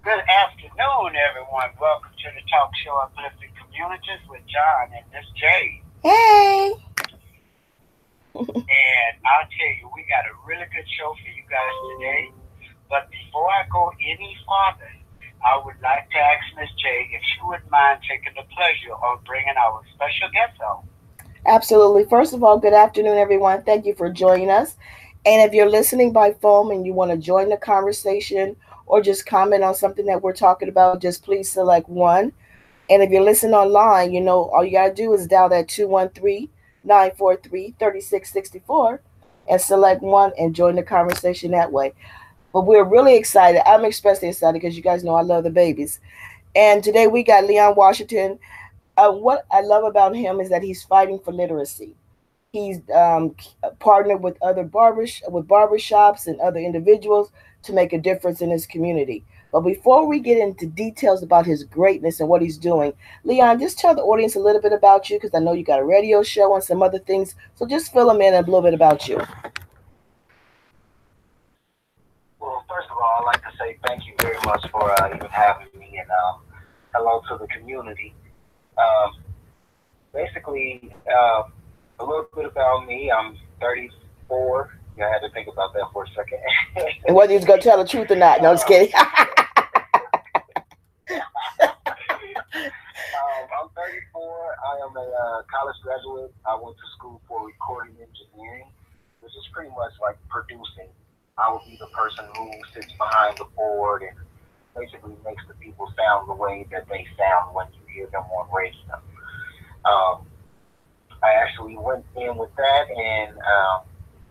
Good afternoon, everyone. Welcome to the talk show Uplifting Communities with John and Miss J. Hey. And I'll tell you, we got a really good show for you guys today. But before I go any farther, I would like to ask Miss J if she would mind taking the pleasure of bringing our special guest on. Absolutely. First of all, good afternoon, everyone. Thank you for joining us. And if you're listening by phone and you want to join the conversation or just comment on something that we're talking about, just please select one. And if you're listening online, all you got to do is dial that 213-943-3664 and select one and join the conversation that way. But we're really excited. I'm especially excited because you guys know I love the babies. And today we got Lermain Washington. What I love about him is that he's fighting for literacy. He's partnered with other barbershops and other individuals to make a difference in his community. But before we get into details about his greatness and what he's doing, Leon, just tell the audience a little bit about you because I know you got a radio show and some other things. So just fill them in a little bit about you. Well, first of all, I'd like to say thank you very much for even having me, and hello to the community. Um, Basically, a little bit about me. I'm 34. Yeah, I had to think about that for a second. And whether he's going to tell the truth or not. No, I'm just kidding. I'm 34. I am a college graduate. I went to school for recording engineering, which is pretty much like producing. I would be the person who sits behind the board and basically makes the people sound the way that they sound when you hear them on radio. Um, I actually went in with that and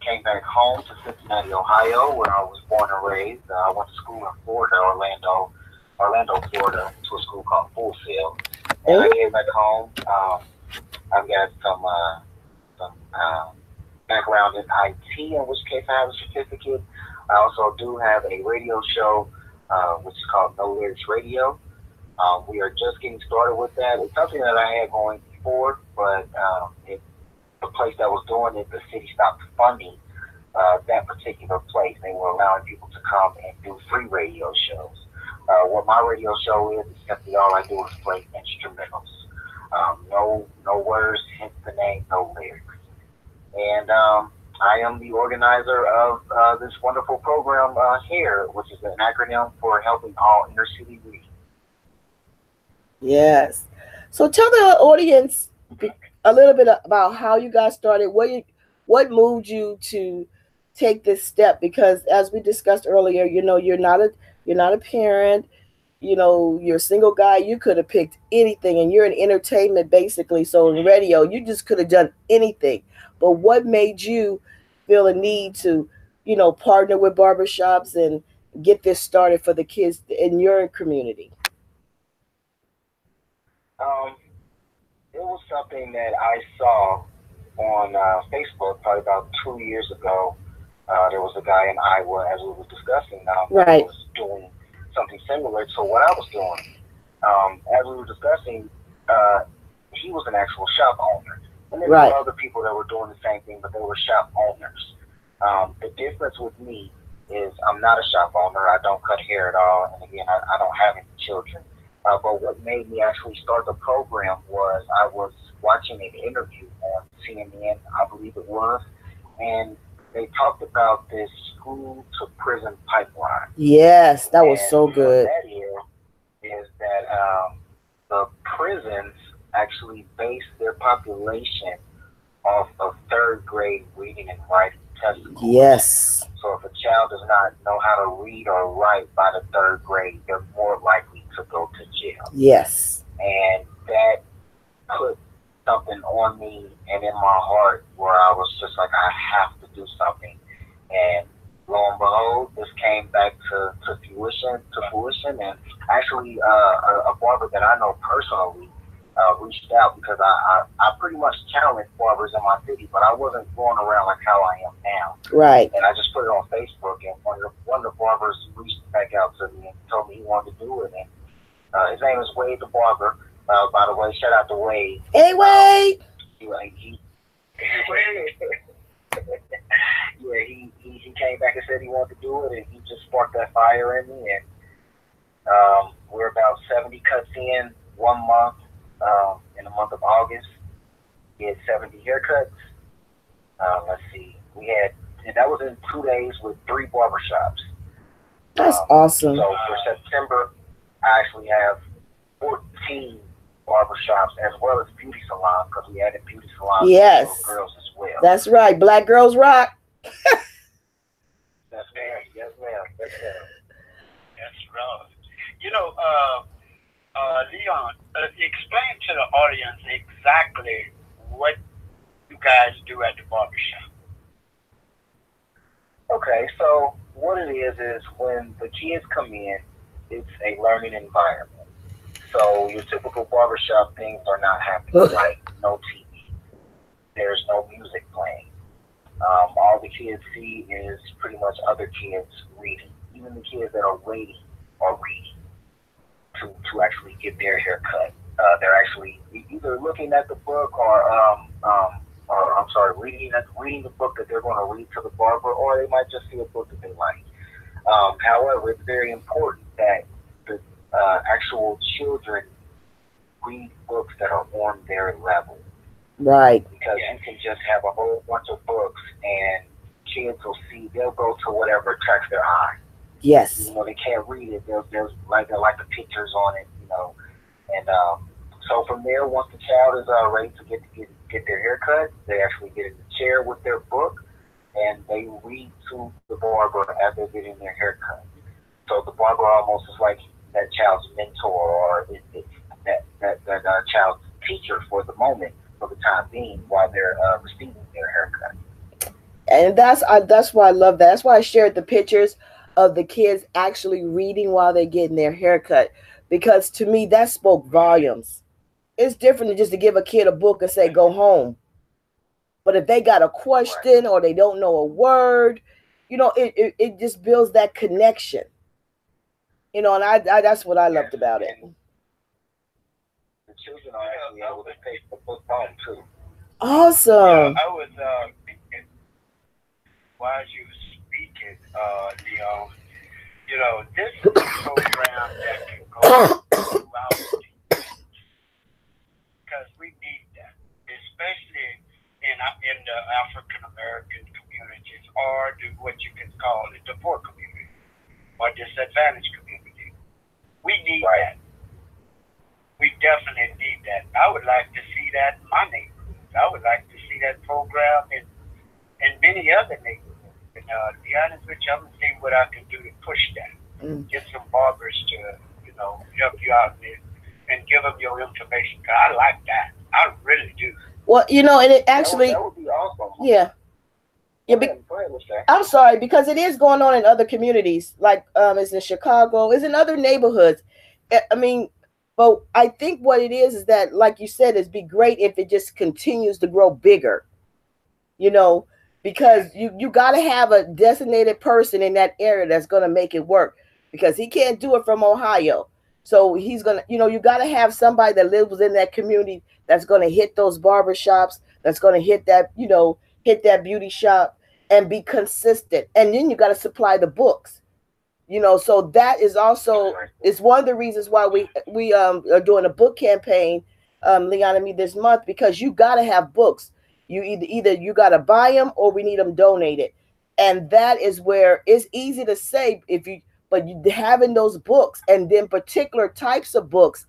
came back home to Cincinnati, Ohio, where I was born and raised. I went to school in Florida, Orlando, Florida, to a school called Full Sail. And I came back home. I've got some background in IT, in which case I have a certificate. I also do have a radio show, which is called No Lyrics Radio. We are just getting started with that. It's something that I had going before, but the place that was doing it, the city stopped funding that particular place. They were allowing people to come and do free radio shows. What my radio show is simply all I do is play instrumentals. No words, hence the name, no lyrics. And I am the organizer of this wonderful program, H.A.I.R, which is an acronym for Helping All Inner City Read. Yes. So tell the audience a little bit about how you got started. What moved you to take this step? Because as we discussed earlier, you're not a parent. You're a single guy. You could have picked anything, and you're in entertainment basically. So in radio, you just could have done anything. But what made you feel a need to, partner with barbershops and get this started for the kids in your community? Um, it was something that I saw on Facebook probably about 2 years ago. There was a guy in Iowa, as we were discussing, Right. who was doing something similar to what I was doing. As we were discussing, he was an actual shop owner. And there Right. were other people that were doing the same thing, but they were shop owners. The difference with me is I'm not a shop owner. I don't cut hair at all. And again, I don't have any children. But what made me actually start the program was I was watching an interview on CNN, I believe it was, and they talked about this school to prison pipeline. Yes, that was so What good. that is that the prisons actually base their population off of third grade reading and writing test scores. Yes. So if a child does not know how to read or write by the third grade, they're more likely to go to jail. Yes. And that put something on me and in my heart where I was just like, I have to do something. And lo and behold, this came back to fruition. And actually, a barber that I know personally reached out because I pretty much challenged barbers in my city, but I wasn't going around like how I am now. Right. And I just put it on Facebook, and one of the barbers reached back out to me and told me he wanted to do it. And his name is Wade the Barber. By the way, shout out to Wade. Hey, Wade. He came back and said he wanted to do it, and he just sparked that fire in me. And We're about 70 cuts in 1 month. In the month of August, we had 70 haircuts. Let's see, we had, and that was in 2 days with 3 barbershops. That's awesome. So for September, I actually have 14 barbershops as well as beauty salons because we added beauty salons yes. for girls as well. That's right. Black Girls Rock. That's ma'am. Yes, ma'am. Yes, ma'am. That's right. You know, Leon, explain to the audience exactly what you guys do at the barbershop. Okay, so what it is when the kids come in, it's a learning environment. So your typical barbershop things are not happening, like no TV, there's no music playing. All the kids see is pretty much other kids reading. Even the kids that are waiting are reading to actually get their hair cut. They're actually either looking at the book or I'm sorry, reading the book that they're going to read to the barber, or they might just see a book that they like. However, it's very important that the actual children read books that are on their level. Right. Because you can just have a whole bunch of books and kids will see, they'll go to whatever attracts their eye. Yes. You know, they can't read it. There's like the pictures on it, you know. And so from there, once the child is ready to get their hair cut, they actually get in the chair with their book and they read to the barber as they're getting their hair cut. So the barber almost is like that child's mentor, or that child's teacher for the moment, for the time being, while they're receiving their haircut. And that's why I love that. That's why I shared the pictures of the kids actually reading while they're getting their haircut, because to me that spoke volumes. It's different than just to give a kid a book and say go home. But if they got a question or they don't know a word, you know, it just builds that connection. You know, and I that's what I loved about it. The children are actually able to take the book home too. Awesome. I was thinking while you were speaking, Leon, you know, this is a program that can go throughout the youth, because we need that, especially in the African American communities, or what you can call it, the poor community or disadvantaged community. We need that. We definitely need that. I would like to see that in my neighborhood. I would like to see that program in many other neighborhoods. And to be honest with you, I'm going to see what I can do to push that. Get some barbers to, you know, help you out and give them your information. Cause I like that. I really do. Well, you know, and it actually, that would be awesome. Yeah. I'm sorry, because it is going on in other communities, like it's in Chicago, it's in other neighborhoods. I mean, but I think what it is that, like you said, it'd be great if it just continues to grow bigger, you know, because you got to have a designated person in that area that's going to make it work, because he can't do it from Ohio. So he's going to, you know, you got to have somebody that lives within that community that's going to hit those barbershops, that's going to hit that, you know, hit that beauty shop and be consistent. And then you got to supply the books, you know, so that is also, it's one of the reasons why we are doing a book campaign, Leon and me, this month, because you got to have books. You either you got to buy them or we need them donated. And that is where it's easy to say but you having those books and then particular types of books,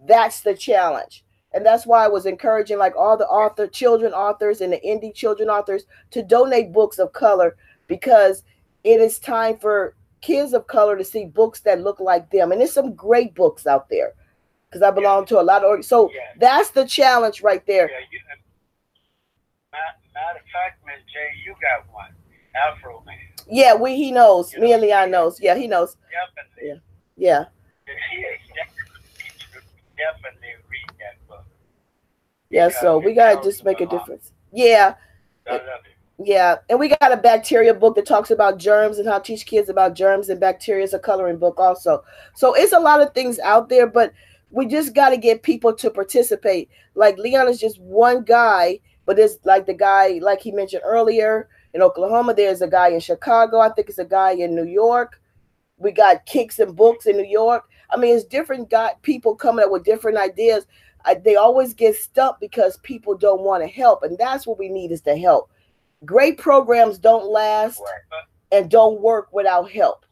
that's the challenge. And that's why I was encouraging like all the children authors and the indie children authors to donate books of color, because it is time for kids of color to see books that look like them. And there's some great books out there, because I belong to a lot of, so that's the challenge right there. Matter of fact, Ms. J, you got one, Afro Man. Yeah, he knows. Me and Leon knows. Yeah, he knows. Definitely. Yeah. Definitely read that book. Yeah, so we gotta just make a difference. Yeah. I love it. Yeah, and we got a bacteria book that talks about germs and how to teach kids about germs and bacteria. It's a coloring book also. So it's a lot of things out there, but we just got to get people to participate. Like Leon is just one guy, but there's like the guy, like he mentioned earlier, in Oklahoma. There's a guy in Chicago. I think it's a guy in New York. We got Kicks and Books in New York. I mean, it's different people coming up with different ideas. They always get stuck because people don't want to help. And that's what we need, is to help. Great programs don't last and don't work without help.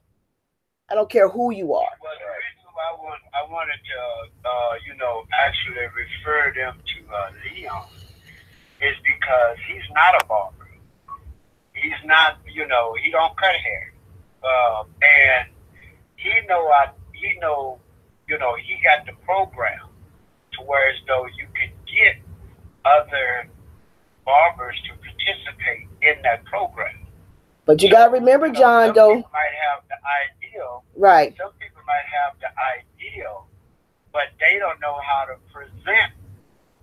I don't care who you are. Well, the reason I wanted to, actually refer them to Leon is because he's not a barber. He's not, he don't cut hair. And he got the program to where as though you can get other barbers to participate in that program. But you got to remember, John, though. Some people might have the ideal. Right. Some people might have the ideal, but they don't know how to present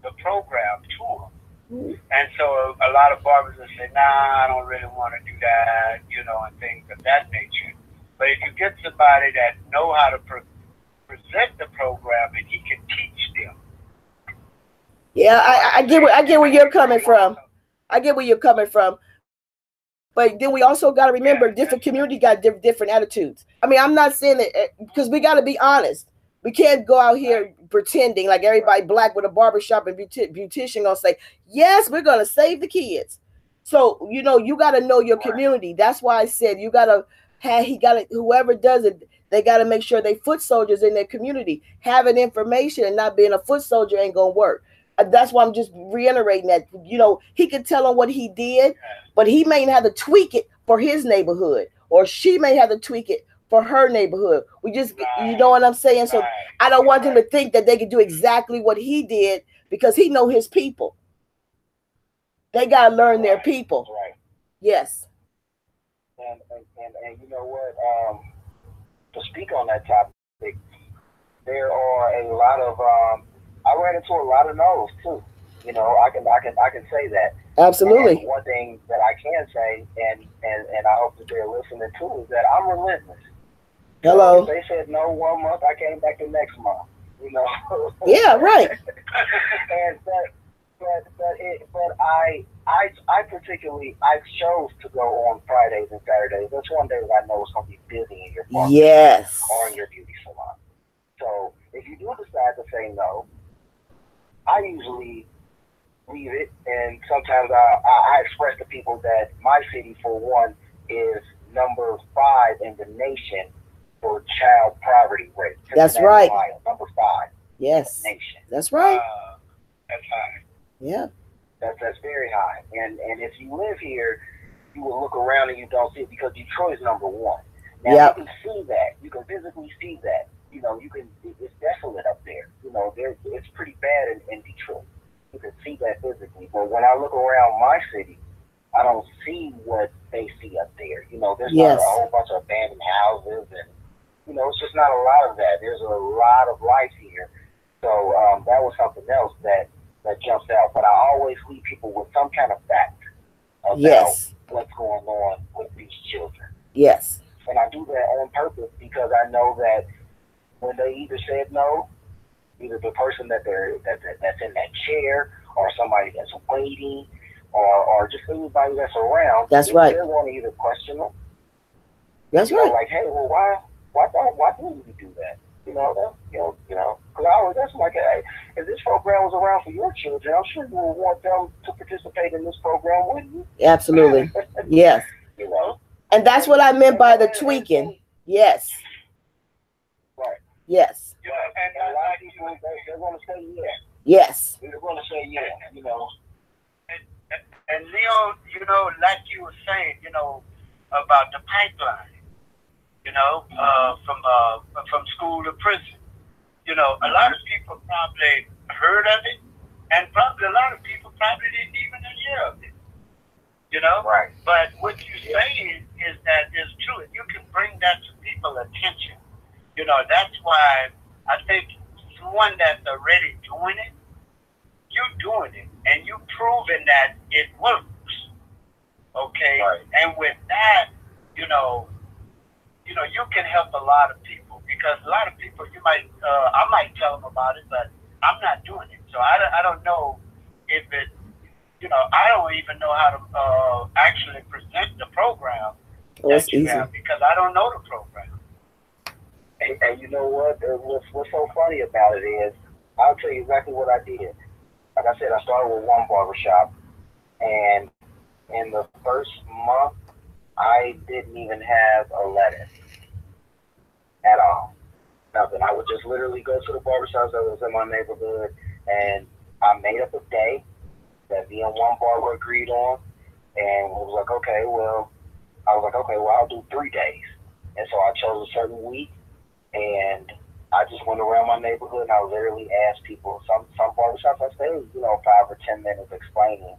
the program to them. And so a lot of barbers will say, nah, I don't really want to do that, and things of that nature. But if you get somebody that know how to present the program and he can teach them. Yeah, I get where you're coming from. I get where you're coming from. But then we also got to remember different communities got different attitudes. I mean, I'm not saying that, because we got to be honest. We can't go out here pretending like everybody black with a barbershop and beautician gonna say, yes, we're gonna save the kids. So, you got to know your community. That's why I said whoever does it, they got to make sure they foot soldiers in their community. Having information and not being a foot soldier ain't gonna work. That's why I'm just reiterating that. He could tell them what he did, but he may have to tweak it for his neighborhood, or she may have to tweak it for her neighborhood. We just, you know what I'm saying? So I don't want them to think that they could do exactly what he did, because he know his people. They got to learn their people. Right. Yes. And you know what? To speak on that topic, there are a lot of I ran into a lot of no's too. I can say that. Absolutely. And one thing that I can say, and I hope that they're listening too, is that I'm relentless. Hello. If they said no 1 month, I came back the next month. Yeah, right. And but I particularly chose to go on Fridays and Saturdays. That's one day that I know it's going to be busy in your park. Yes. Or in your beauty salon. So if you do decide to say no, I usually leave it, and sometimes I express to people that my city, for one, is number 5 in the nation for child poverty rate. That's right. Ohio, number 5. Yes. In the nation. That's right. That's high. Yeah. That's very high. And if you live here, you will look around and you don't see it, because Detroit's number 1. Now you can see that. You can physically see that. It's desolate up there. It's pretty bad in Detroit. You can see that physically. But when I look around my city, I don't see what they see up there. There's not a whole bunch of abandoned houses, and it's just not a lot of that. There's a lot of life here. So that was something else that jumps out. But I always leave people with some kind of fact about what's going on with these children. Yes. And I do that on purpose, because I know that when they either said no, either the person that's in that chair, or somebody that's waiting, or just anybody that's around, that's right. They're going to either question them. That's right. Like, hey, well, why didn't you do that? Because I always ask them, like, hey, if this program was around for your children, I'm sure you would want them to participate in this program, wouldn't you? Absolutely. Yes. And that's what I meant by the tweaking. Yes. Right. Yes. And a lot of people, they're going to say yes. Yes. They're going to say yes, And Leon, like you were saying, about the pipeline, from school to prison. A lot of people probably heard of it, and probably a lot of people probably didn't even hear of it. Right. But what you're saying is that it's true. If you can bring that to people's attention, that's why I think someone that's already doing it, you're doing it, and you're proving that it works. Okay? Right. And with that, you can help a lot of people, because a lot of people, I might tell them about it, but I'm not doing it. So I don't know if it, I don't even know how to actually present the program that you have, because I don't know the program. And you know what? What's so funny about it is, I'll tell you exactly what I did. Like I said, I started with one barbershop, and in the first month, I didn't even have a lettuce at all. Nothing. I would just literally go to the barbershops that was in my neighborhood, and I made up a day that me and one barber agreed on, and was like, okay, well, I'll do 3 days. And so I chose a certain week, and I just went around my neighborhood, and I literally asked people. Some barbershops I stayed, 5 or 10 minutes explaining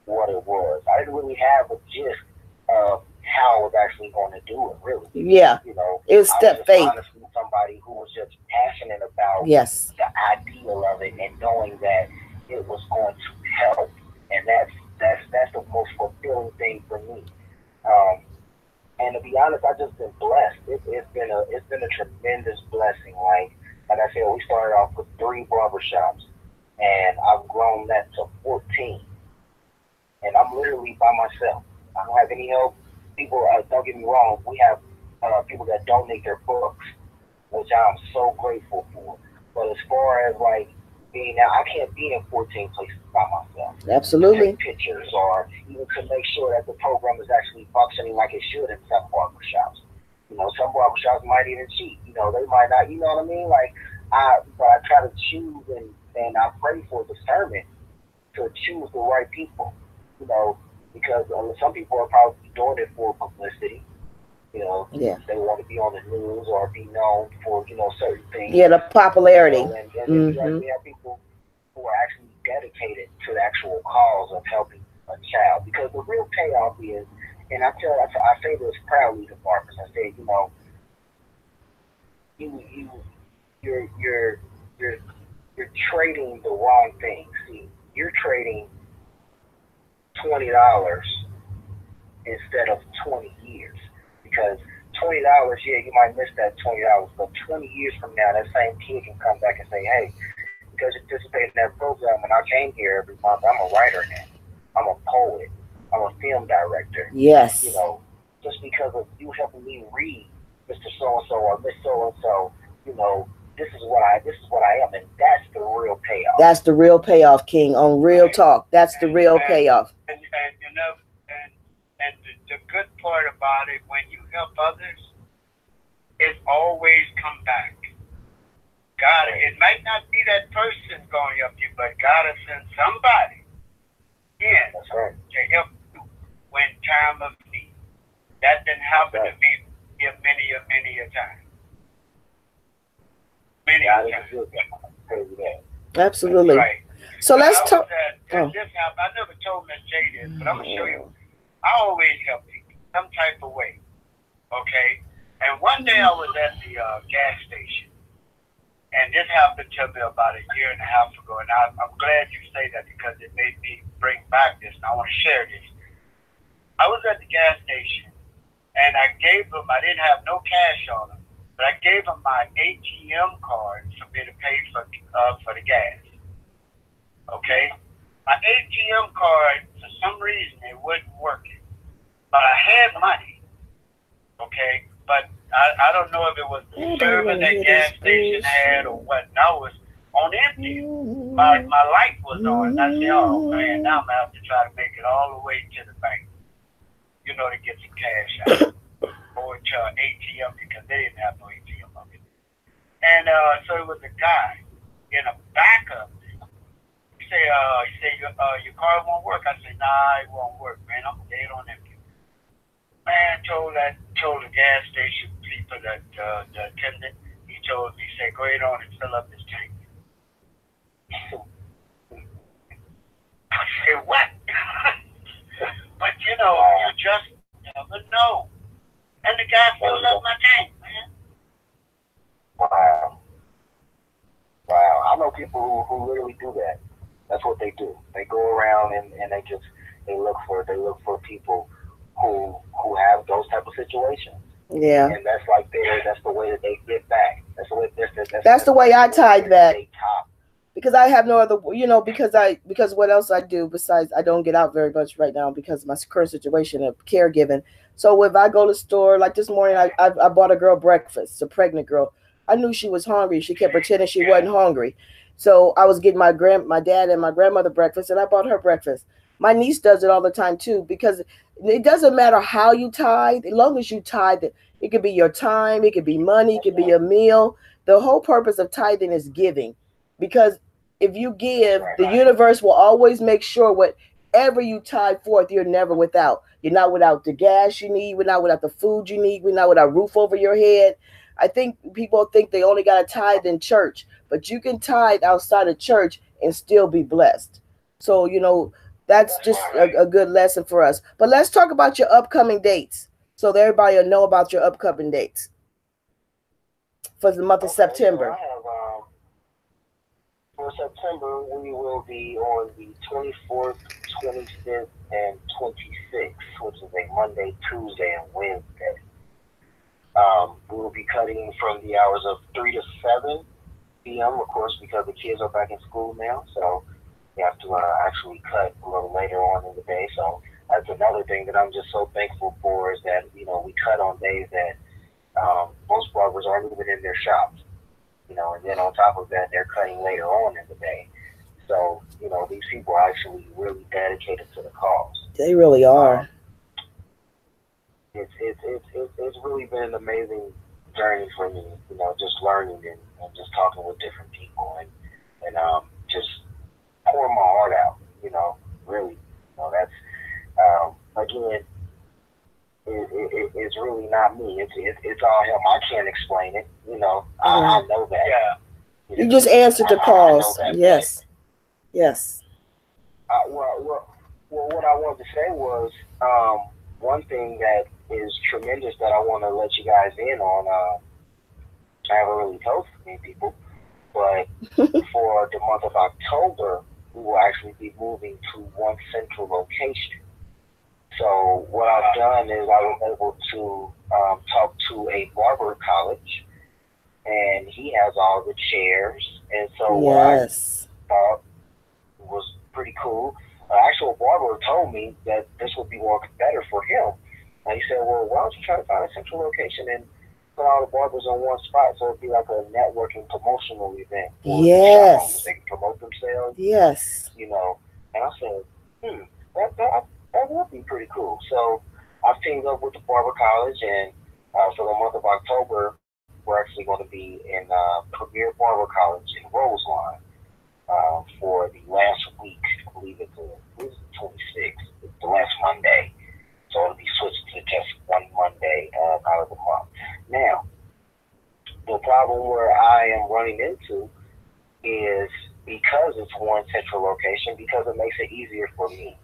what it was. I didn't really have a gist of how I was actually going to do it, really. Yeah. It was step faith. Honestly, somebody who was just passionate about yes. the ideal of it and knowing that it was going to help, and that's the most fulfilling thing for me. And to be honest, I've just been blessed. It's been a tremendous blessing. Like I said, we started off with 3 barbershops, and I've grown that to 14. And I'm literally by myself. I don't have any help. People, don't get me wrong, we have people that donate their books, which I'm so grateful for. But as far as like being out, I can't be in 14 places by myself. Absolutely. To take pictures, or even to make sure that the program is actually functioning like it should in some barbershops. Some barbershops might even cheat. They might not. You know what I mean? But I try to choose and I pray for discernment to choose the right people. Because some people are probably doing it for publicity. Yeah. They want to be on the news or be known for, certain things. Yeah, the popularity. And we have people who are actually dedicated to the actual cause of helping a child. Because the real payoff is, and I say this proudly to barbers, I say, you're trading the wrong thing. See, you're trading $20 instead of 20 years. Because $20, yeah, you might miss that $20, but 20 years from now, that same kid can come back and say, hey, because you participated in that program and I came here every month, I'm a writer now. I'm a poet. I'm a film director. Yes. Just because of you helping me read Mr. So-and-so or Miss So-and-so, this is what I am, and that's the real payoff. That's the real payoff, King, on Real Talk. That's the real payoff. And the good part about it, when you help others, it always come back. God, it might not be that person going to help you, but God will send somebody in to help you when time of need. That didn't happen to me here many a time. Many a time. Absolutely. Right. So let's talk. I never told Miss J this, but I'm going to show you. I always help people some type of way. Okay? And one day I was at the gas station. And this happened to me about a year and a half ago. And I'm glad you say that because it made me bring back this. And I want to share this. I was at the gas station. And I didn't have no cash on them. But I gave them my ATM card for me to pay for the gas. Okay? My ATM card, for some reason, it wasn't working. But I had money. Okay? But I don't know if it was the service that gas station had or what. And I was on empty. My light was on. And I said, oh, man, now I'm going to have to try to make it all the way to the bank, to get some cash out. Or to ATM because they didn't have no ATM of it. And so it was a guy in a backup. He said, your car won't work. I said, nah, it won't work, man. I'm dead on empty. Man told the gas station people that the attendant, he said, go ahead on and fill up this tank. I said, what? But you just never know. And the guy filled up my tank, man. Wow. I know people who literally do that. That's what they do. They go around and they look for people who have those type of situations. Yeah. And that's the way that they get back. That's the way I tied that. Because I have no other, because what else I do besides I don't get out very much right now because of my current situation of caregiving. So if I go to the store, like this morning, I bought a girl breakfast, a pregnant girl. I knew she was hungry. She kept pretending she wasn't hungry. So I was getting my dad and my grandmother breakfast, and I bought her breakfast. My niece does it all the time too, because it doesn't matter how you tithe, as long as you tithe. It could be your time, it could be money, it could be a meal. The whole purpose of tithing is giving, because if you give, the universe will always make sure whatever you tithe forth, you're never without. You're not without the gas you need. We're not without the food you need. We're not without a roof over your head. I think people think they only got to tithe in church, but you can tithe outside of church and still be blessed. So, that's just a good lesson for us. But let's talk about your upcoming dates, so that everybody will know about your upcoming dates for the month of September. So for September, we will be on the 24th, 25th, and 26th, which is a Monday, Tuesday, and Wednesday. We will be cutting from the hours of 3 to 7 p.m., of course, because the kids are back in school now, so we have to actually cut a little later on in the day. So that's another thing that I'm just so thankful for, is that, we cut on days that most barbers aren't even in their shops, and then on top of that, they're cutting later on in the day. So, these people are actually really dedicated to the cause. They really are. It's really been an amazing journey for me, just learning and just talking with different people and just pouring my heart out, really. That's, again, it's really not me. It's all him. I can't explain it, I know that. Yeah. You just answered the calls. Yes. Yes. Well, what I wanted to say was, one thing that is tremendous that I want to let you guys in on. I haven't really told many people, but for the month of October, we will actually be moving to one central location. So what I've done is I was able to talk to a barber college, and he has all the chairs. And so what I thought was pretty cool, an actual barber told me that this would be more better for him. And he said, well, why don't you try to find a central location and put all the barbers on one spot, so it'd be like a networking promotional event. Yes. They can promote themselves. Yes. And I said, that would be pretty cool. So I've teamed up with the barber college, and for the month of October, we're actually going to be in Premier Barber College in Roseline for the last week. I believe it's the 26th. It's the last Monday. So it'll be switched to just one Monday out of the month. Now, the problem where I am running into is, because it's one central location, because it makes it easier for me,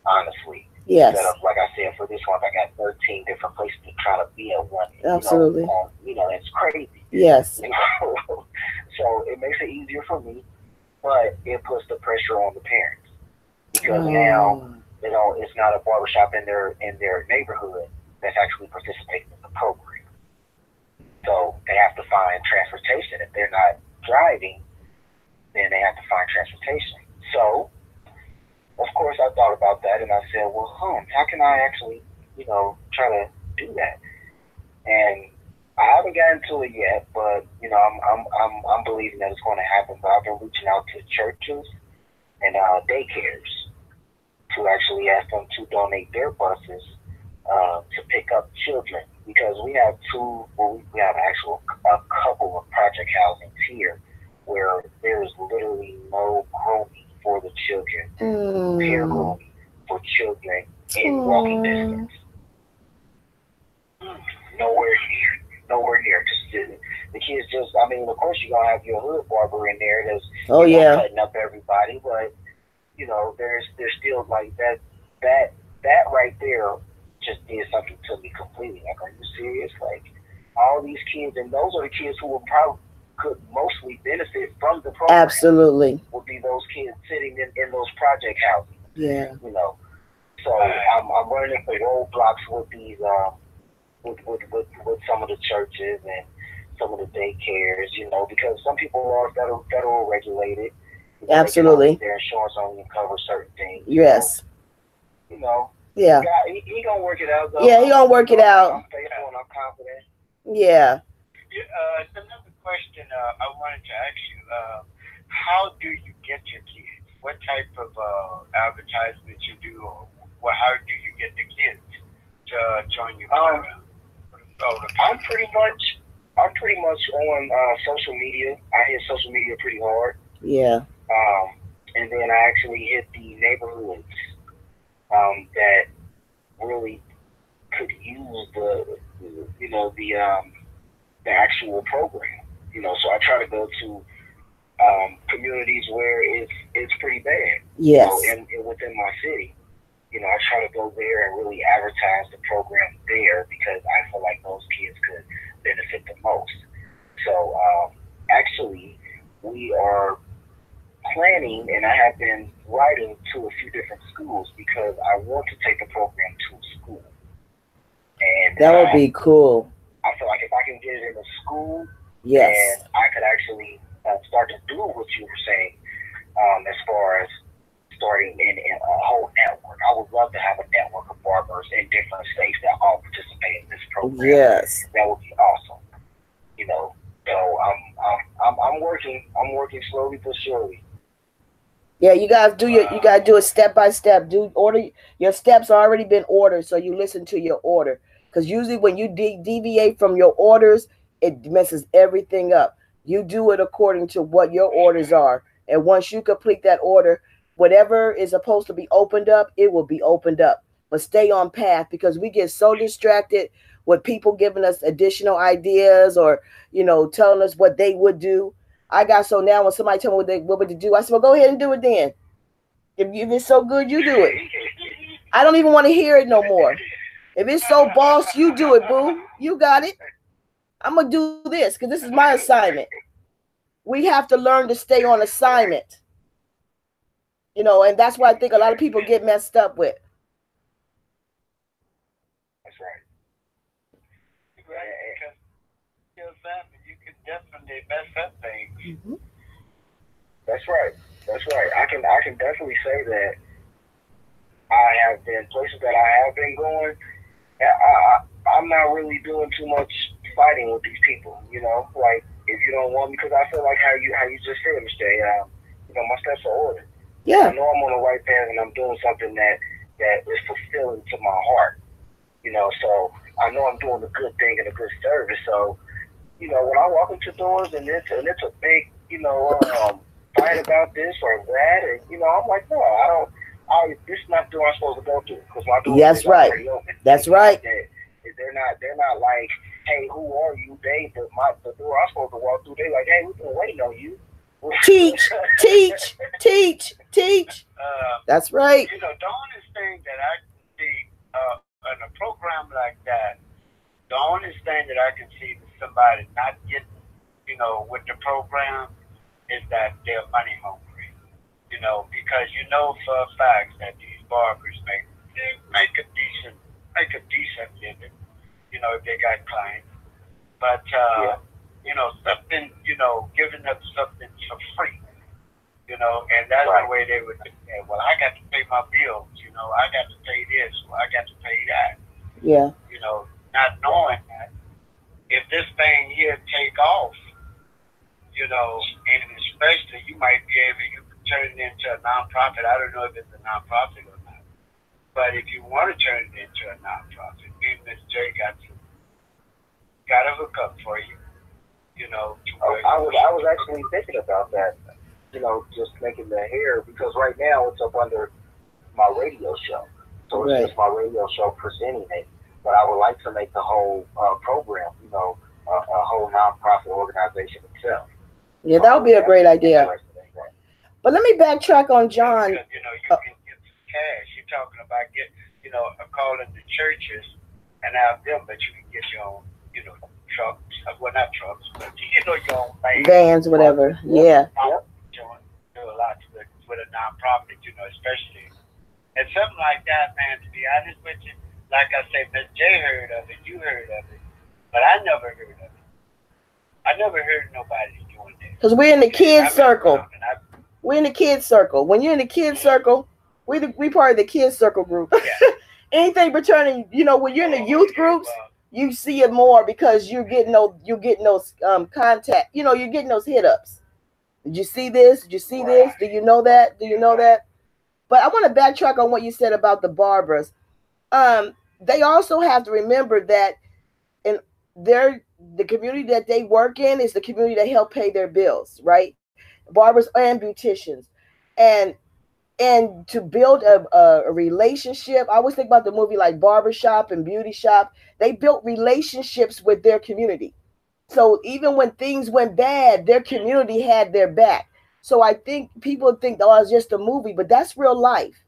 honestly. Yes. Instead of, like I said, for this month, I got 13 different places to try to be at one. Absolutely. That's crazy. Yes. So it makes it easier for me, but it puts the pressure on the parents, because now, it's not a barbershop in their neighborhood that's actually participating in the program. So they have to find transportation. If they're not driving, then they have to find transportation. So, of course, I thought about that, and I said, well, how can I actually, try to do that? And I haven't gotten to it yet, but I'm believing that it's going to happen. But I've been reaching out to churches and daycares to actually ask them to donate their buses to pick up children, because we have we have a couple of project housings here where there is literally no grooming for the children, peer grooming for children in walking distance. Nowhere near. Just the kids of course you're going to have your hood barber in there that's cutting up everybody, but there's still like that right there just did something to me completely. Like, are you serious? Like, all these kids, and those are the kids who could mostly benefit from the program. Absolutely. Would be those kids sitting in those project houses. Yeah. So I'm running into roadblocks with these with some of the churches and some of the daycares, because some people are federal regulated. Absolutely. Their insurance only covers certain things. Yes. Yeah. He gonna work it out, though. Yeah, he gonna work it out. I'm faithful and I'm confident. Yeah. Another question I wanted to ask you. How do you get your kids? What type of advertisements you do, or how do you get the kids to join your program? I'm pretty much on social media. I hit social media pretty hard. Yeah. And then I actually hit the neighborhoods that really could use the actual program. So I try to go to communities where it's pretty bad. Yes. And within my city. I try to go there and really advertise the program there because I feel like those kids could benefit the most. So actually, we are planning, and I have been writing to a few different schools because I want to take the program to a school. And that would be cool. I feel like if I can get it in a school, yes, and I could actually start to do what you were saying as far as starting in a whole network. I would love to have a network of barbers in different states that all participate in this program. Yes, that would be awesome. So I'm working slowly but surely. Yeah, you guys you gotta do it step by step. Order your steps already been ordered, so you listen to your order. Because usually when you deviate from your orders, it messes everything up. You do it according to what your orders are, and once you complete that order, whatever is supposed to be opened up, it will be opened up. But stay on path because we get so distracted with people giving us additional ideas or, telling us what they would do. So now when somebody tell me what would they do, I said, well, go ahead and do it then. If it's so good, you do it. I don't even want to hear it no more. If it's so boss, you do it, boo. You got it. I'm going to do this because this is my assignment. We have to learn to stay on assignment. And that's what I think a lot of people get messed up with. That's right. You can definitely mess up things. Mm-hmm. That's right. I can definitely say that I have been places that I have been going. I'm not really doing too much fighting with these people. Like if you don't want me, because I feel like how you just said, Mr. J. My steps are ordered. Yeah. I know I'm on the right path and I'm doing something that is fulfilling to my heart. So I know I'm doing a good thing and a good service. So, when I walk into doors and it's a big, fight about this or that, and I'm like, no, this is not the door I'm supposed to go to because my door is already open. That's right. They're not like, hey, who are you? The door I'm supposed to walk through, they like, hey, we've been waiting on you. Teach. That's right. The only thing that I can see in a program like that, the only thing that I can see that somebody not getting, with the program is that they're money hungry. Because for a fact that these barbers make a decent living, if they got clients. But something, giving up something for free, and that's right. the way they would think. Well, I got to pay my bills, I got to pay this, or I got to pay that. Yeah. Not knowing that if this thing here take off, and especially you might be able to turn it into a nonprofit. I don't know if it's a nonprofit or not, but if you want to turn it into a nonprofit, me and Ms. J got a hookup for you. I was actually thinking about that. Just making the hair because right now it's up under my radio show, so it's just my radio show presenting it. But I would like to make the whole program, a whole nonprofit organization itself. Yeah, that would be a great idea. But let me backtrack on John. Because, you can get some cash. You're talking about calling the churches and have them, but you can get your own, trucks. Well, not trucks, but your own vans, whatever. Yeah. Do a lot with a nonprofit, especially. And something like that, man, to be honest with you, like I say, Miss J heard of it, you heard of it, but I never heard of it. I never heard nobody doing this. Because we're in the kids circle. We're in the kids circle. When you're in the kids circle, we part of the kids circle group. Yeah. Anything returning, when you're in the youth groups, you see it more because you're getting those contact. You're getting those hit ups. Did you see this? Did you see this? Do you know that? Do you know that? But I want to backtrack on what you said about the barbers. They also have to remember that in the community that they work in is the community that help pay their bills, right? Barbers and beauticians, and to build a relationship. I always think about the movie like Barbershop and Beauty Shop. They built relationships with their community. So even when things went bad, their community had their back. So I think people think, oh, it's just a movie, but that's real life.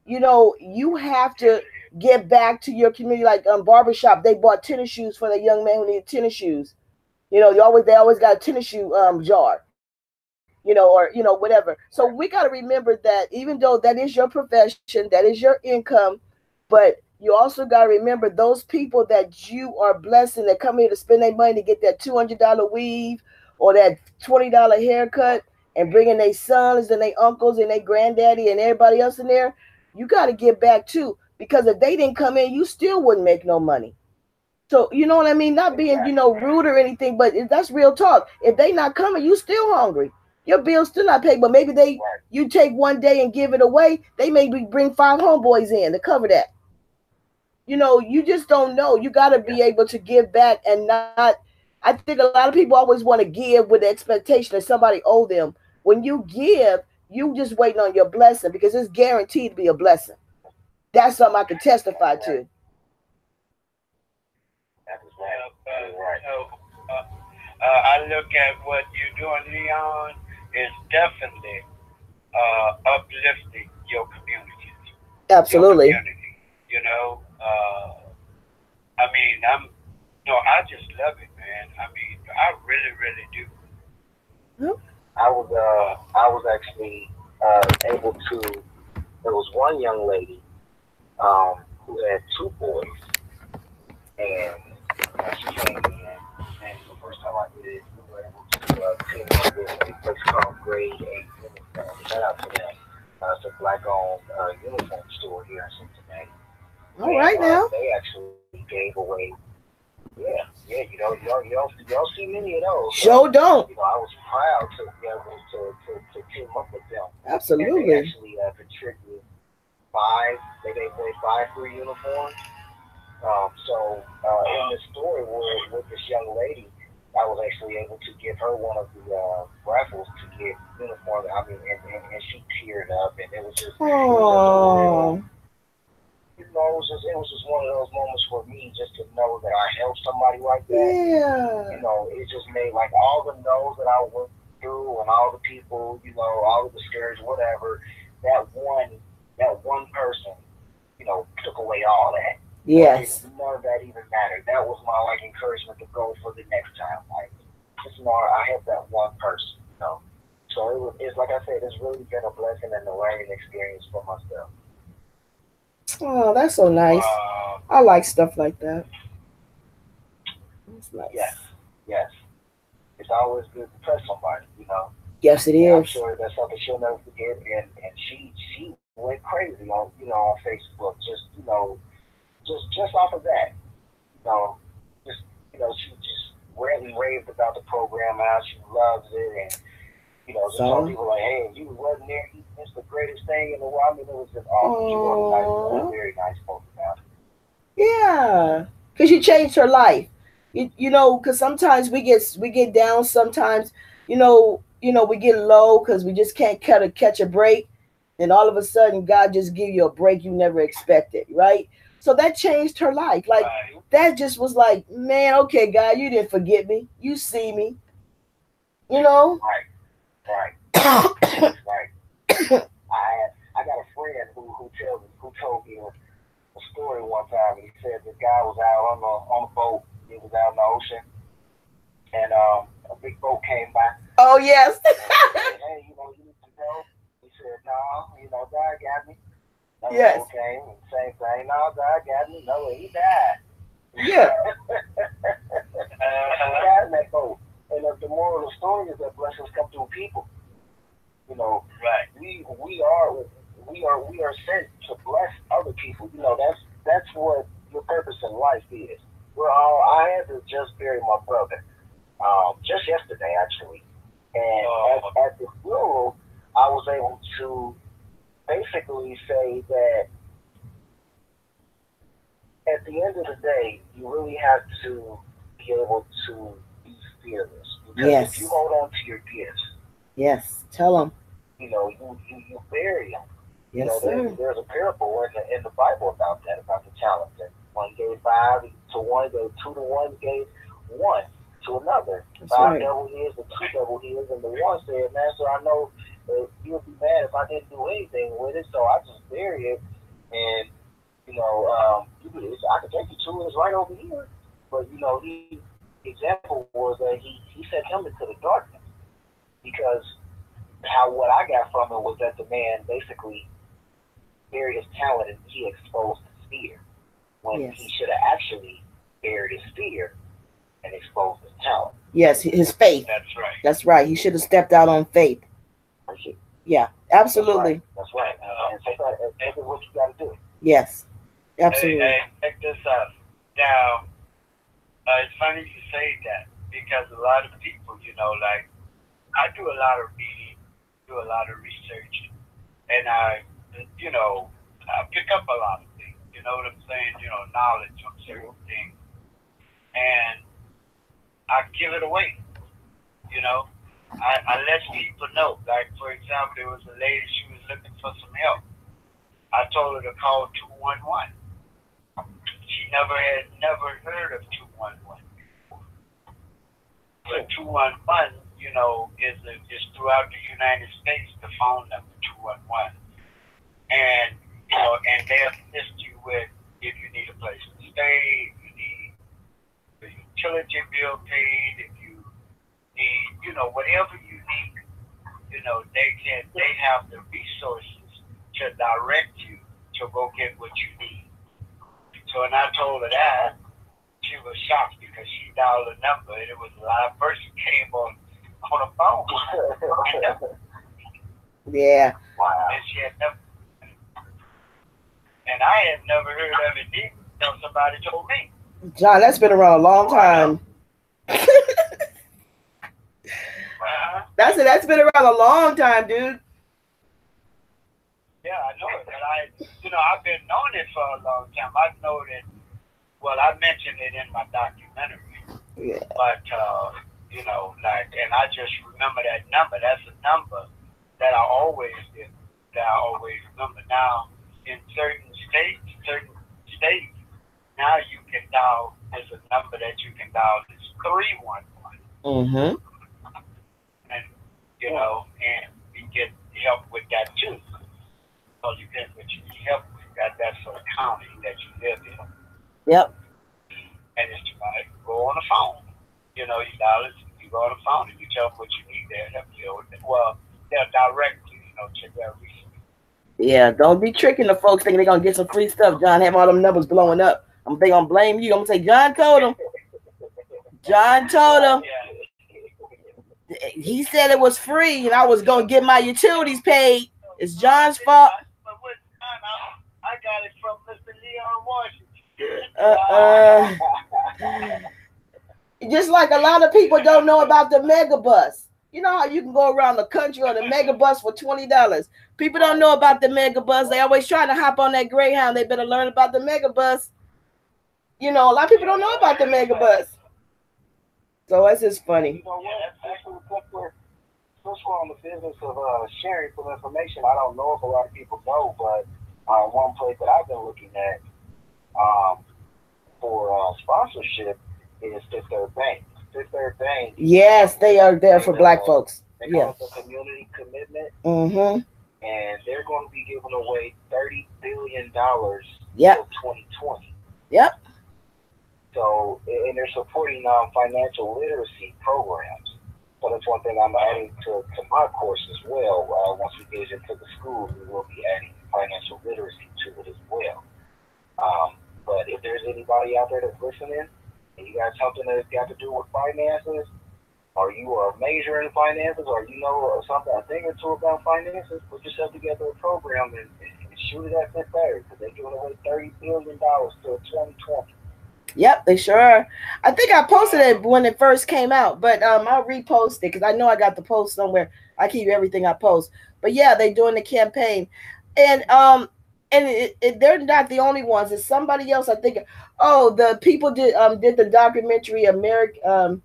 You have to get back to your community. Like Barbershop, they bought tennis shoes for the young man who needed tennis shoes. They always got a tennis shoe jar, or whatever. So we got to remember that even though that is your profession, that is your income, but you also got to remember those people that you are blessing that come here to spend their money to get that $200 weave or that $20 haircut and bringing their sons and their uncles and their granddaddy and everybody else in there. You got to give back too, because if they didn't come in, you still wouldn't make no money. So you know what I mean? Not being, rude or anything, but that's real talk. If they not coming, you still hungry. Your bill's still not paid, but maybe you take one day and give it away. They maybe bring 5 homeboys in to cover that. You just don't know. You got to be able to give back and not. I think a lot of people always want to give with the expectation that somebody owe them. When you give, you just waiting on your blessing because it's guaranteed to be a blessing. That's something I can testify to. That is right. That is right. I look at what you're doing, Leon, is definitely uplifting your communities, your Absolutely. community. I mean, no, I just love it, man. I mean, I really, really do. I was actually able to. There was one young lady who had 2 boys, and she came in, and the first time I did, we were able to team up with a place called Grade 8 Uniform. Shout out to them. It's a black-owned uniform store here in Cincinnati. All And right now. they actually gave away. Yeah, you don't see many of those. So, Sure don't. I was proud to be able to team up with them. And they Absolutely. actually contributed 5. They gave away 5 free uniforms. In the story with this young lady, I was actually able to give her one of the raffles to get uniforms. I mean, and she teared up, and it was just a real. Oh, It was just one of those moments for me just to know that I helped somebody like that. yeah. It just made like all the no's that I went through and all the people, all the discouraged, whatever. That one person, took away all that. Yes. None of that even mattered. That was my encouragement to go for the next time. Like, just I helped that one person. So it's like I said, it's really been a blessing and a learning experience for myself. Oh, that's so nice. I like stuff like that. It's Yes, nice. yes. It's always good to touch somebody. Yes, it And I'm is. sure that's something she'll never forget. And she went crazy on Facebook. Just off of that. You know, just she just really raved about the program out. She loves it, and just told So, people like, hey, if you wasn't there, you missed the greatest thing in the world. I mean, it was just awesome. She wrote a oh, very nice post about it. yeah, because you changed her life. Because sometimes we get down. Sometimes, we get low because we just can't catch a break, and all of a sudden, God just give you a break you never expected, right? So that changed her life. Like Right. that just was like, man, okay, God, you didn't forget me. You see me, you know. Right, right, Oh right. I got a friend who told me a story one time. He said the guy was out on the boat. He was out in the ocean, and a big boat came by, yes. and he said, "Hey, you need to go." He said, "No, God got me." Another Yes. boat came, and same thing. No, God got me. No, he died. Yeah. He died in that boat. And the moral of the story is that blessings come through people. Right. We are sent to bless other people. That's what your purpose in life is. We're had to just bury my brother, just yesterday actually. And at the funeral, I was able to basically say that at the end of the day, you really have to be able to be fearless. Because if you hold on to your gifts, tell them. You bury them. Yes, sir. There's a parable in the Bible about that, about the talents. And one gave 5 to one, gave 2 to one, gave 1 to another. That's 5 right. double his and 2 double his, and the one said, "Master, I know you'll be mad if I didn't do anything with it, so I just bury it, and I could take you to it. It's right over here." But the example was that he sent him into the darkness, because what I got from it was that the man basically buried his talent and he exposed his fear, when he should have actually buried his fear and exposed his talent. Yes, his faith. That's right. That's right. He should have stepped out on faith. Yeah, absolutely. That's right. And that's what you got to do. Yes, absolutely. Hey, check this out. Now, it's funny you say that, because a lot of people, like, I do a lot of reading, do a lot of research, and I pick up a lot of things. You know what I'm saying? Knowledge on certain things, and I give it away. I let people know. Like, for example, there was a lady, she was looking for some help. I told her to call 211. She never heard of 211 before. But 211, is throughout the United States, the phone number 211. And they'll assist you with, if you need a place to stay, if you need the utility bill paid, if you need, whatever you need, they have the resources to direct you to go get what you need. So when I told her that, she was shocked, because she dialed a number and it was a live person came on the phone. Yeah. Wow. And she had never, and I had never heard of it either until somebody told me. John, that's been around a long time. That's been around a long time, dude. Yeah, I know it, but I've been knowing it for a long time. I know that. Well, I mentioned it in my documentary. Yeah. But and I just remember that number. That's a number that I always remember. Now, in certain states, now you can dial. There's a number that you can dial. It's 311. Mm-hmm. And and you get help with that too. So you get what you need help with. That's for the county that you live in. Yep. And it's like, go on the phone. You dial it, you go on the phone and you tell them what you need, they'll help you with it. Well, they'll direct you, to their resources. Yeah, don't be tricking the folks thinking they're going to get some free stuff. John, have all them numbers blowing up. They going to blame you. I'm going to say, John told them. John told them. He said it was free and I was going to get my utilities paid. It's John's fault. But what time I got it from Mr. Lermain Washington. Just like a lot of people don't know about the mega bus. You know how you can go around the country on the mega bus for $20? People don't know about the mega bus. They always try to hop on that Greyhound. They better learn about the mega bus. A lot of people don't know about the mega bus. So that's just funny. Since we're on the business of sharing some information, I don't know if a lot of people know, but one place that I've been looking at for sponsorship is Fifth Third Bank. Fifth Third Bank. Yes, they are there for Black folks. They call it the community commitment. Mm-hmm. And they're going to be giving away $30 billion till 2020. Yep. So, and they're supporting financial literacy programs. So that's one thing I'm adding to my course as well. Once we get into the schools, we will be adding financial literacy to it as well. But if there's anybody out there that's listening, and you got something that's got to do with finances, or you are a major in finances, or something, a thing or two about finances, put yourself together a program and shoot it at Fifth Third, because they're giving away $30 billion till 2020. Yep, they sure are. I think I posted it when it first came out, but I'll repost it because I know I got the post somewhere. I keep everything I post. But yeah, they're doing the campaign, and they're not the only ones. It's somebody else. I think. Oh, the people did the documentary America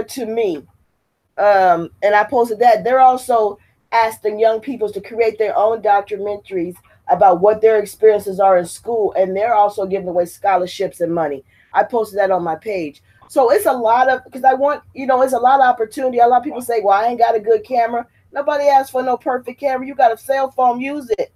to Me, and I posted that. They're also asking young people to create their own documentaries about what their experiences are in school, and they're also giving away scholarships and money. I posted that on my page. So it's a lot of, because I want, it's a lot of opportunity. A lot of people say, well, I ain't got a good camera. Nobody asks for no perfect camera. You got a cell phone, use it.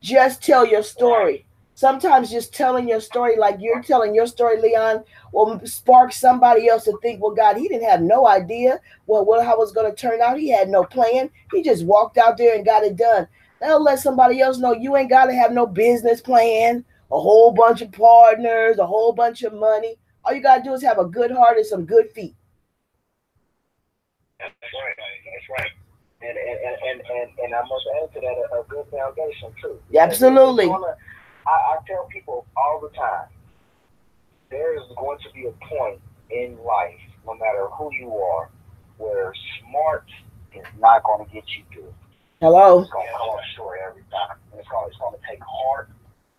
Just tell your story. Sometimes just telling your story, like you're telling your story, Leon, will spark somebody else to think, well, God, he didn't have no idea how it was going to turn out. He had no plan. He just walked out there and got it done. That'll let somebody else know you ain't got to have no business plan, a whole bunch of partners, a whole bunch of money. All you got to do is have a good heart and some good feet. That's right. That's right. And I must add to that a good foundation too. Absolutely. I tell people all the time, there is going to be a point in life, no matter who you are, where smart is not going to get you through. Hello. It's going to come up short every time. And it's going to take heart,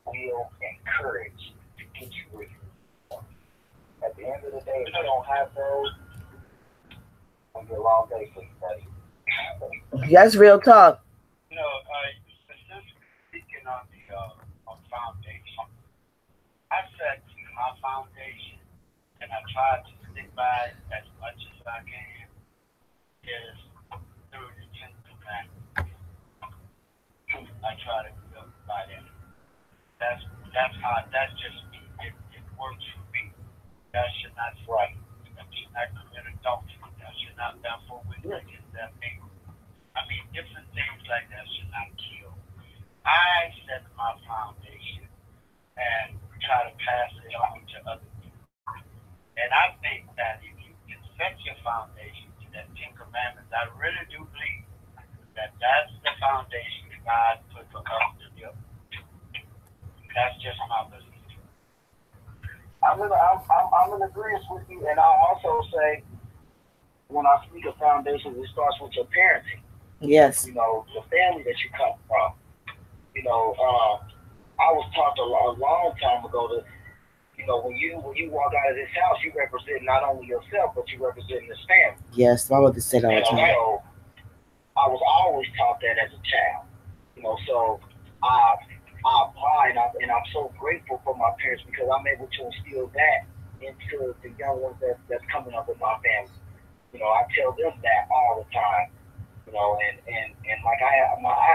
will, and courage to get you where you are. At the end of the day, if you don't have those, it's going to be a long day for you, buddy. That's real talk. Speaking on the foundation, I said my foundation, and I try to stick by it as much as I can, is through the 10 commandments. I try to live by that. That's just me. It works for me. Thou should not right. Thou should not commit adultery. Thou should not therefore witness against that neighbor. I mean, different things like that should not kill. I set my foundation and try to pass it on to other people. And I think that if you can set your foundation to that 10 commandments, I really do believe that that's the foundation God put for us to build. That's just my belief. I'm in agreement with you, and I'll also say, when I speak of foundations, it starts with your parenting. Yes. The family that you come from. I was taught a long time ago that, when you walk out of this house, you represent not only yourself, but you represent this family. Yes, my mother said all the time. So I was always taught that as a child. So I apply, and I'm so grateful for my parents because I'm able to instill that into the young ones that's coming up in my family. I tell them that all the time. And like I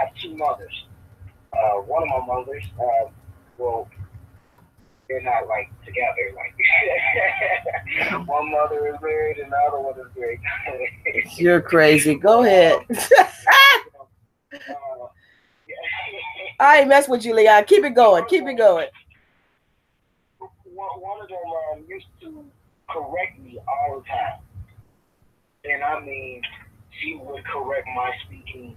have two mothers. One of my mothers, well, they're not like together. Like one mother is married and the other one is married. You're crazy. Go ahead. I ain't mess with you, Leon. Keep it going. Keep it going. One of them used to correct me all the time. And I mean, she would correct my speaking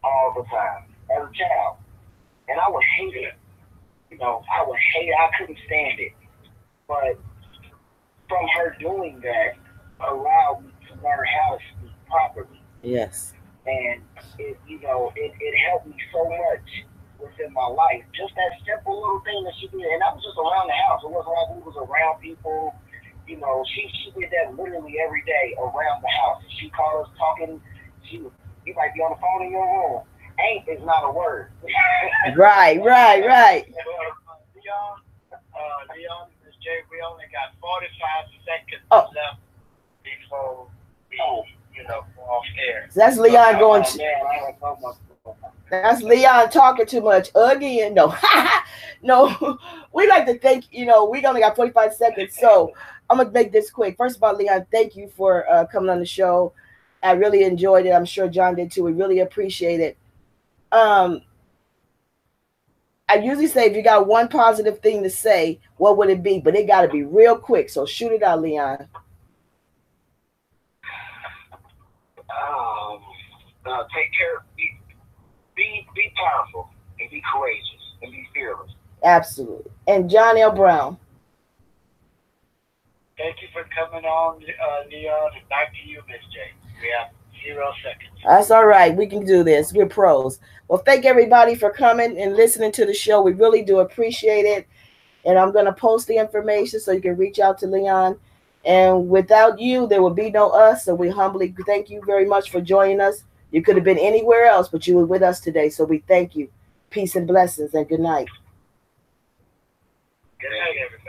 all the time as a child. And I would hate it. I would hate it. I couldn't stand it. But from her doing that, allowed me to learn how to speak properly. Yes. And it helped me so much within my life. Just that simple little thing that she did. And that was just around the house. It wasn't like we was around people. She did that literally every day around the house. If she called us talking, you might be on the phone in your room. Ain't is not a word. Right. Leon, Ms. J, we only got 45 seconds left before we, go off air. That's Leon going. That's Leon talking too much again. No, no. We like to thank. We only got 45 seconds, so I'm gonna make this quick. First of all, Leon, thank you for coming on the show. I really enjoyed it. I'm sure John did too. We really appreciate it. I usually say if you got one positive thing to say, what would it be? But it got to be real quick. So shoot it out, Leon. Take care. Be powerful and be courageous and be fearless. Absolutely. And John L. Brown. Thank you for coming on, Leon, and back to you, Miss J. We have 0 seconds. That's all right. We can do this. We're pros. Well, thank everybody for coming and listening to the show. We really do appreciate it. And I'm going to post the information so you can reach out to Leon. And without you, there would be no us. So we humbly thank you very much for joining us. You could have been anywhere else, but you were with us today. So we thank you. Peace and blessings and good night. Good night, everybody.